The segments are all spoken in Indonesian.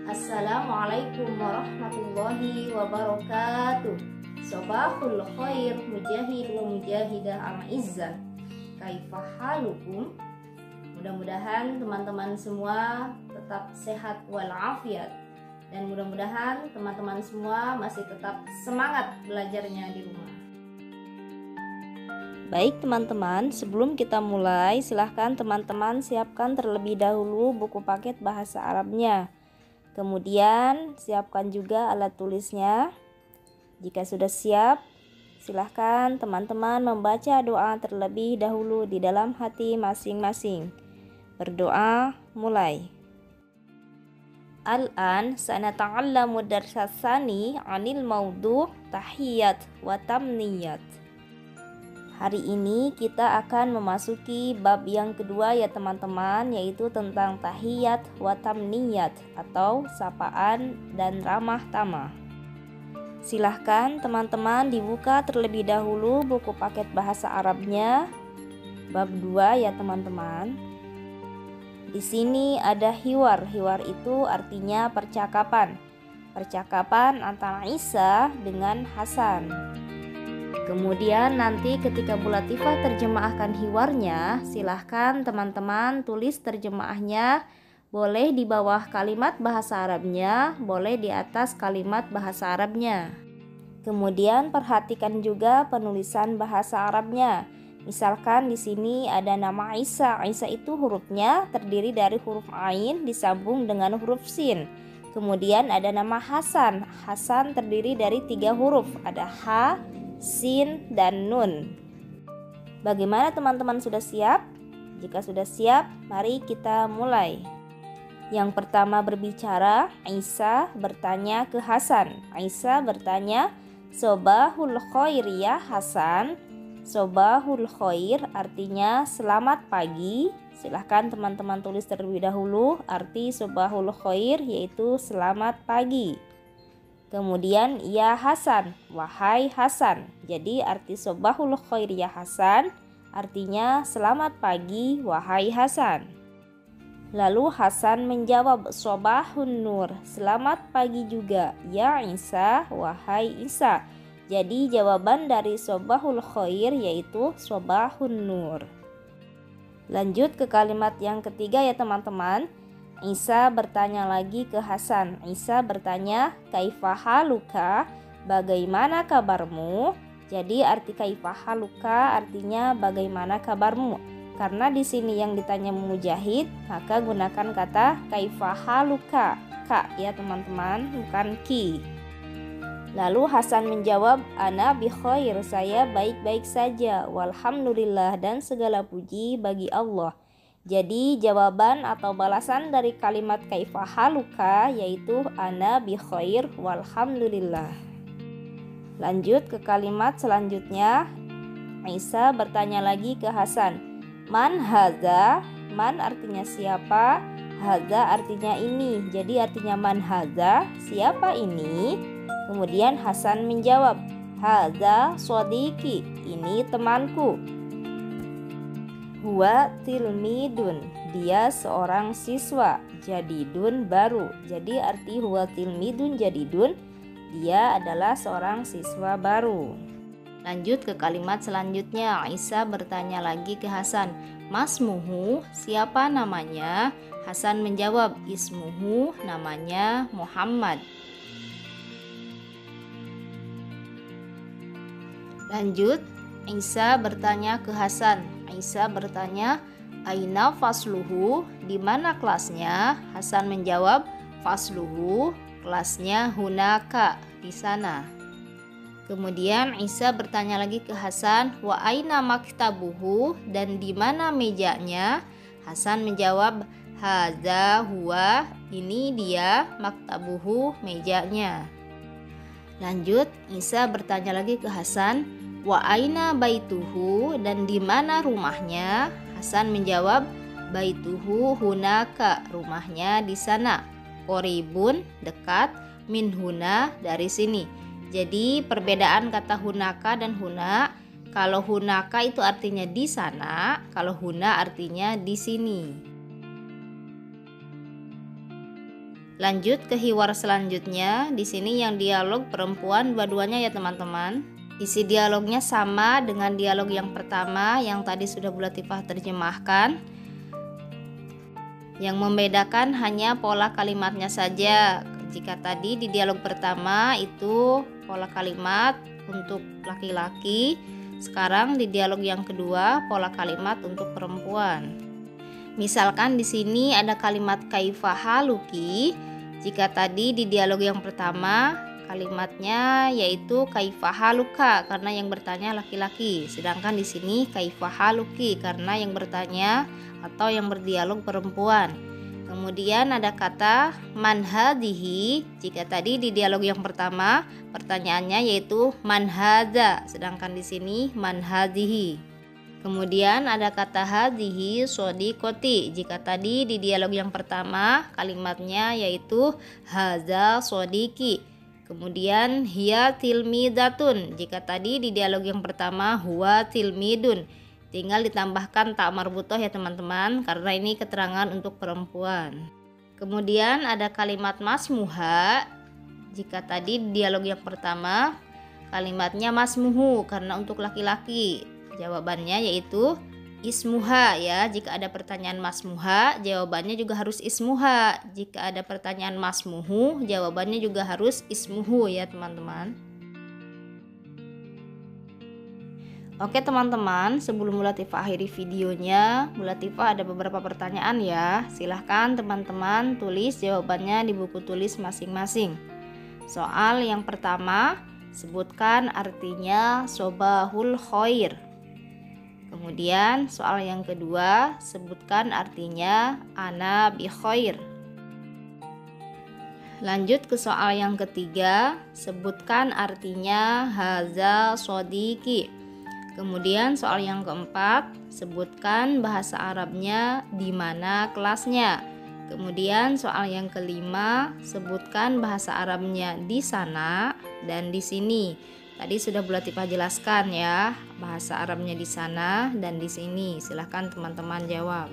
Assalamualaikum warahmatullahi wabarakatuh. Sobahul khair mujahid wa mujahidah ama'izzah. Kaifa halukum? Mudah-mudahan teman-teman semua tetap sehat walafiat, dan mudah-mudahan teman-teman semua masih tetap semangat belajarnya di rumah. Baik teman-teman, sebelum kita mulai, silahkan teman-teman siapkan terlebih dahulu buku paket bahasa Arabnya. Kemudian siapkan juga alat tulisnya. Jika sudah siap, silahkan teman-teman membaca doa terlebih dahulu di dalam hati masing-masing. Berdoa mulai. Al-an sanata'allamu darsasani 'anil maudu' tahiyat wa tamniyat. Hari ini kita akan memasuki bab yang kedua ya teman-teman, yaitu tentang tahiyat wa tamniyat atau sapaan dan ramah tamah. Silahkan teman-teman dibuka terlebih dahulu buku paket bahasa Arabnya bab 2 ya teman-teman. Di sini ada hiwar. Hiwar itu artinya percakapan. Percakapan antara Isa dengan Hasan. Kemudian nanti ketika Bu Latifah terjemahkan hiwarnya, silahkan teman-teman tulis terjemahnya, boleh di bawah kalimat bahasa Arabnya, boleh di atas kalimat bahasa Arabnya. Kemudian perhatikan juga penulisan bahasa Arabnya. Misalkan di sini ada nama Isa. Isa itu hurufnya terdiri dari huruf Ain disambung dengan huruf Sin. Kemudian ada nama Hasan. Hasan terdiri dari 3 huruf, ada Ha, Sin, dan Nun. Bagaimana teman-teman, sudah siap? Jika sudah siap, mari kita mulai. Yang pertama berbicara, Aisyah bertanya ke Hasan. Aisyah bertanya, Sobahul khair ya Hasan. Sobahul khair artinya selamat pagi. Silahkan teman-teman tulis terlebih dahulu arti sobahul khair, yaitu selamat pagi. Kemudian ya Hasan, wahai Hasan. Jadi arti sobahul khair ya Hasan artinya selamat pagi wahai Hasan. Lalu Hasan menjawab sobahun nur, selamat pagi juga ya Isa, wahai Isa. Jadi jawaban dari sobahul khair yaitu sobahun nur. Lanjut ke kalimat yang ketiga ya teman-teman. Isa bertanya lagi ke Hasan. Isa bertanya, kaifa haluka? Bagaimana kabarmu? Jadi arti kaifa haluka artinya bagaimana kabarmu. Karena di sini yang ditanya Mujahid, maka gunakan kata kaifa haluka. Ka ya teman-teman, bukan ki. Lalu Hasan menjawab, ana bi khair, saya baik-baik saja. Walhamdulillah, dan segala puji bagi Allah. Jadi jawaban atau balasan dari kalimat kaifa haluka yaitu ana bi khair walhamdulillah. Lanjut ke kalimat selanjutnya. Aisyah bertanya lagi ke Hasan, man haza? Man artinya siapa, haza artinya ini. Jadi artinya man haza, siapa ini? Kemudian Hasan menjawab, haza sodiki, ini temanku. Huwa tilmidun, dia seorang siswa. Jadidun, baru. Jadi arti huwa tilmidun jadidun, dia adalah seorang siswa baru. Lanjut ke kalimat selanjutnya. Aisyah bertanya lagi ke Hasan, masmuhu, siapa namanya? Hasan menjawab, ismuhu, namanya Muhammad. Lanjut, Aisyah bertanya ke Hasan. Aisyah bertanya, aina fasluhu, di mana kelasnya? Hasan menjawab, fasluhu, kelasnya hunaka, di sana. Kemudian Aisyah bertanya lagi ke Hasan, wa aina maktabuhu, dan di mana mejanya? Hasan menjawab, hadza huwa, ini dia, maktabuhu, mejanya. Lanjut, Aisyah bertanya lagi ke Hasan, wa aina baituhu, dan di mana rumahnya? Hasan menjawab, baituhu hunaka, rumahnya di sana. Qoribun, dekat, min huna, dari sini. Jadi perbedaan kata hunaka dan huna, kalau hunaka itu artinya di sana, kalau huna artinya di sini. Lanjut ke hiwar selanjutnya. Di sini yang dialog perempuan dua-duanya ya teman-teman. Isi dialognya sama dengan dialog yang pertama yang tadi sudah Bu Latifah terjemahkan. Yang membedakan hanya pola kalimatnya saja. Jika tadi di dialog pertama itu pola kalimat untuk laki-laki, sekarang di dialog yang kedua pola kalimat untuk perempuan. Misalkan di sini ada kalimat kaifa haluki. Jika tadi di dialog yang pertama kalimatnya yaitu kaifa haluka karena yang bertanya laki-laki, sedangkan di sini kaifa haluki karena yang bertanya atau yang berdialog perempuan. Kemudian ada kata man hadhihi. Jika tadi di dialog yang pertama pertanyaannya yaitu man hadza, sedangkan di sini man hadhihi. Kemudian ada kata hadhihi shodiqoti. Jika tadi di dialog yang pertama kalimatnya yaitu hadza shodiqi. Kemudian hiya tilmidatun. Jika tadi di dialog yang pertama huwa tilmidun. Tinggal ditambahkan tak marbutoh ya teman-teman, karena ini keterangan untuk perempuan. Kemudian ada kalimat masmuha. Jika tadi di dialog yang pertama kalimatnya masmuhu karena untuk laki-laki, jawabannya yaitu ismuha ya. Jika ada pertanyaan masmuha, jawabannya juga harus ismuha. Jika ada pertanyaan masmuhu, jawabannya juga harus ismuhu ya teman-teman. Oke teman-teman, sebelum Bu Latifah akhiri videonya, Bu Latifah ada beberapa pertanyaan ya. Silahkan teman-teman tulis jawabannya di buku tulis masing-masing. Soal yang pertama, sebutkan artinya sobahul khair. Kemudian soal yang kedua, sebutkan artinya ana bi khair. Lanjut ke soal yang ketiga, sebutkan artinya haza sodiki. Kemudian soal yang keempat, sebutkan bahasa Arabnya di mana kelasnya. Kemudian soal yang kelima, sebutkan bahasa Arabnya di sana dan di sini. Tadi sudah Bu Latifah jelaskan ya, bahasa Arabnya di sana dan di sini. Silahkan teman-teman jawab.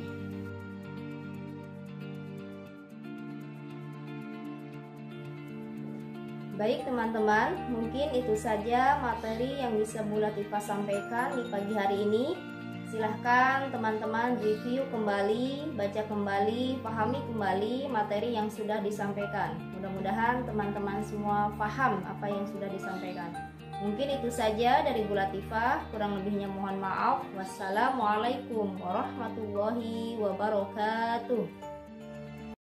Baik teman-teman, mungkin itu saja materi yang bisa Bu Latifah sampaikan di pagi hari ini. Silahkan teman-teman review kembali, baca kembali, pahami kembali materi yang sudah disampaikan. Mudah-mudahan teman-teman semua paham apa yang sudah disampaikan. Mungkin itu saja dari Bu Latifah, kurang lebihnya mohon maaf. Wassalamualaikum warahmatullahi wabarakatuh.